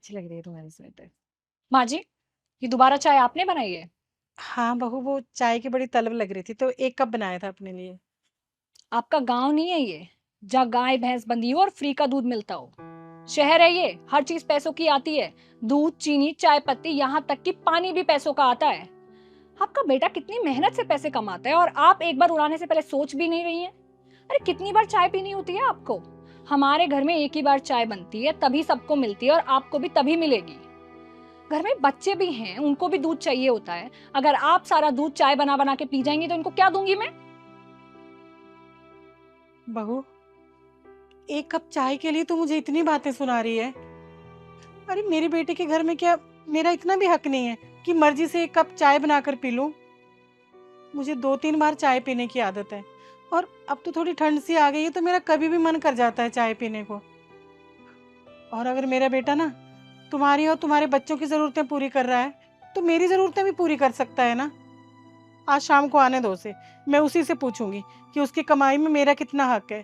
अच्छी लग रही है तुम्हारी स्वेटर। माँ जी, ये दोबारा चाय आपने बनाई है? हाँ बहू, वो चाय की बड़ी तलब लग रही थी तो 1 कप बनाया था अपने लिए। आपका गांव नहीं है ये, जहाँ गाय भैंस बंधी हो और फ्री का दूध मिलता हो। शहर है ये, हर चीज पैसों की आती है। दूध, चीनी, चाय पत्ती, यहाँ तक कि पानी भी पैसों का आता है। आपका बेटा कितनी मेहनत से पैसे कमाता है और आप एक बार उड़ाने से पहले सोच भी नहीं रही हैं। अरे कितनी बार चाय पीनी होती है आपको? हमारे घर में एक ही बार चाय बनती है, तभी सबको मिलती है और आपको भी तभी मिलेगी। घर में बच्चे भी हैं, उनको भी दूध चाहिए होता है। अगर आप सारा दूध चाय बना बना के पी जाएंगी तो इनको क्या दूंगी मैं? बहू, 1 कप चाय के लिए तो मुझे इतनी बातें सुना रही है। अरे मेरे बेटे के घर में क्या मेरा इतना भी हक नहीं है कि मर्जी से 1 कप चाय बनाकर पी लूं? मुझे 2-3 बार चाय पीने की आदत है। और अब तो थोड़ी ठंड सी आ गई है तो मेरा कभी भी मन कर जाता है चाय पीने को। और अगर मेरा बेटा ना तुम्हारी और तुम्हारे बच्चों की ज़रूरतें पूरी कर रहा है तो मेरी ज़रूरतें भी पूरी कर सकता है ना। आज शाम को आने दो उसे, मैं उसी से पूछूंगी कि उसकी कमाई में मेरा कितना हक है।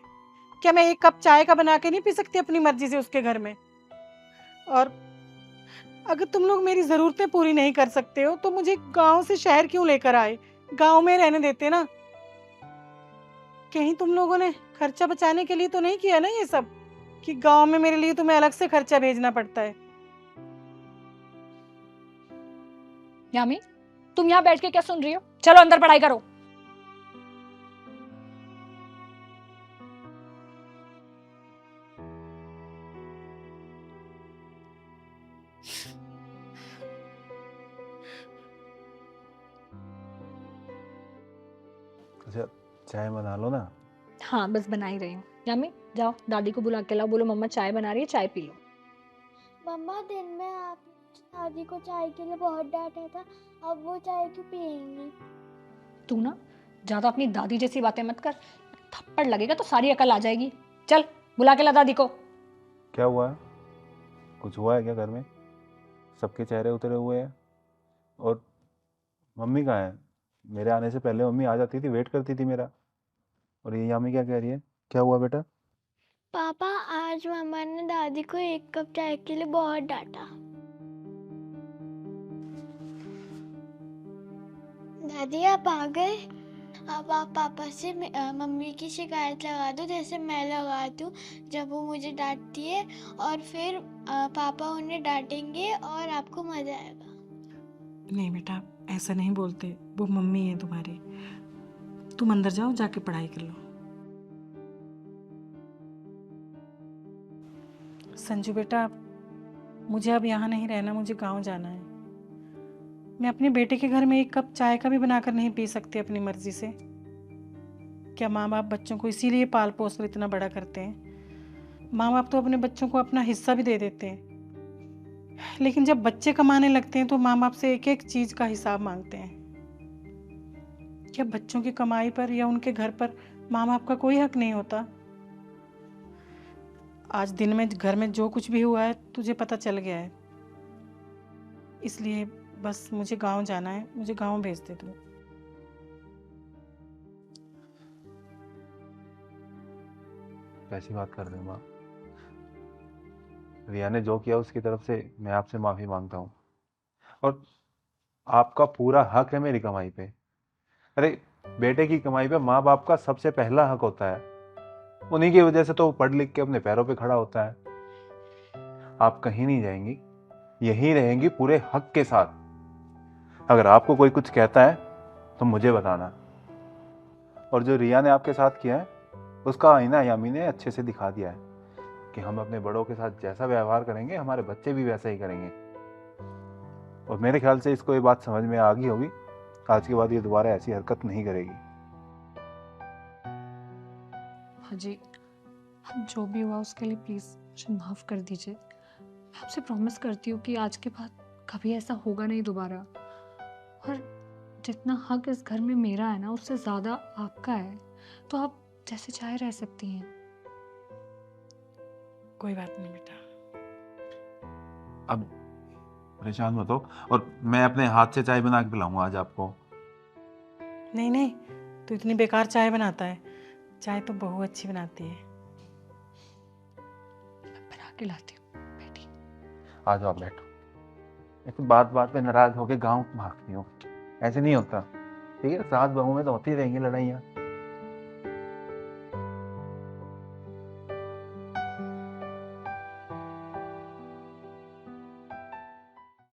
क्या मैं 1 कप चाय का बना के नहीं पी सकती अपनी मर्जी से उसके घर में? और अगर तुम लोग मेरी ज़रूरतें पूरी नहीं कर सकते हो तो मुझे गांव से शहर क्यों लेकर आए? गांव में रहने देते ना। कहीं तुम लोगों ने खर्चा बचाने के लिए तो नहीं किया ना ये सब, कि गांव में मेरे लिए तुम्हें अलग से खर्चा भेजना पड़ता है? यामी, तुम यहाँ बैठ के क्या सुन रही हो? चलो अंदर पढ़ाई करो। अच्छा, चाय बना लो ना। हाँ, बस बना ही रही हूँ। यामी, जाओ दादी को बुला के लाओ, बोलो मम्मा चाय बना रही है, चाय पी लो। मम्मा, दिन में आप दादी को चाय के लिए बहुत डांटा था, अब वो चाय क्यों पियेंगी? तू ना ज्यादा अपनी दादी जैसी बातें मत कर। थप्पड़ लगेगा तो सारी अकल आ जाएगी। चल, बुला के ला दादी को। क्या हुआ है? कुछ हुआ है क्या घर में? सबके चेहरे उतरे हुए हैं। और मम्मी कहाँ है? मेरे आने से पहले मम्मी आ जाती थी, वेट करती थी मेरा। और ये यामी क्या कह रही है? क्या हुआ बेटा? पापा, आज मम्मा ने दादी को 1 कप चाय के लिए बहुत डांटा। दादी, आप आ गए? अब आप पापा से मम्मी की शिकायत लगा दो, जैसे मैं लगाती हूँ जब वो मुझे डांटती है। और फिर पापा उन्हें डांटेंगे और आपको मजा आएगा। नहीं बेटा, ऐसा नहीं बोलते, वो मम्मी है तुम्हारी। तुम अंदर जाओ, जाके पढ़ाई कर लो। संजू बेटा, मुझे अब यहाँ नहीं रहना, मुझे गांव जाना है। मैं अपने बेटे के घर में 1 कप चाय का भी बनाकर नहीं पी सकती अपनी मर्जी से। क्या माँ बाप बच्चों को इसीलिए पाल पोस कर इतना बड़ा करते हैं? माँ बाप तो अपने बच्चों को अपना हिस्सा भी दे देते हैं, लेकिन जब बच्चे कमाने लगते हैं तो माँ बाप से एक एक चीज का हिसाब मांगते हैं। क्या बच्चों की कमाई पर या उनके घर पर माँ बाप का कोई हक नहीं होता? आज दिन में घर में जो कुछ भी हुआ है तुझे पता चल गया है, इसलिए बस मुझे गांव जाना है, मुझे गांव भेज दे तू। कैसी बात कर रहे हो माँ? रिया ने जो किया उसकी तरफ से मैं आपसे माफ़ी मांगता हूँ। और आपका पूरा हक है मेरी कमाई पे। अरे, बेटे की कमाई पे माँ बाप का सबसे पहला हक होता है। उन्हीं की वजह से तो वो पढ़ लिख के अपने पैरों पे खड़ा होता है। आप कहीं नहीं जाएंगी, यहीं रहेंगी पूरे हक के साथ। अगर आपको कोई कुछ कहता है तो मुझे बताना। और जो रिया ने आपके साथ किया है उसका आईना यामी ने अच्छे से दिखा दिया है कि हम अपने बड़ों के साथ जैसा व्यवहार करेंगे हमारे बच्चे भी वैसा ही करेंगे। और मेरे ख्याल से इसको ये बात समझ में आ गई होगी। आज के बाद ये दोबारा ऐसी हरकत नहीं करेगी। हाँ जी, जो भी हुआ उसके लिए प्लीज मुझे माफ कर दीजिए। मैं आपसे प्रॉमिस करती हूँ कि आज के बाद कभी ऐसा होगा नहीं दोबारा। और जितना हक इस घर में मेरा है ना, उससे ज्यादा आपका है। तो आप जैसे चाहे रह सकती हैं। कोई बात नहीं बेटा। अब परेशान मत हो। और मैं अपने हाथ से चाय बना के पिलाऊंगा आज आपको। नहीं नहीं, तू इतनी बेकार चाय बनाता है, चाय तो बहू अच्छी बनाती है। मैं बना के लाती हूँ, बेटी। आ जाओ, आप बैठो। ऐसे बात बात पे नाराज होके गांव भागती हो, ऐसे नहीं होता। ठीक है, सास बहू में तो होती रहेंगी लड़ाइयाँ।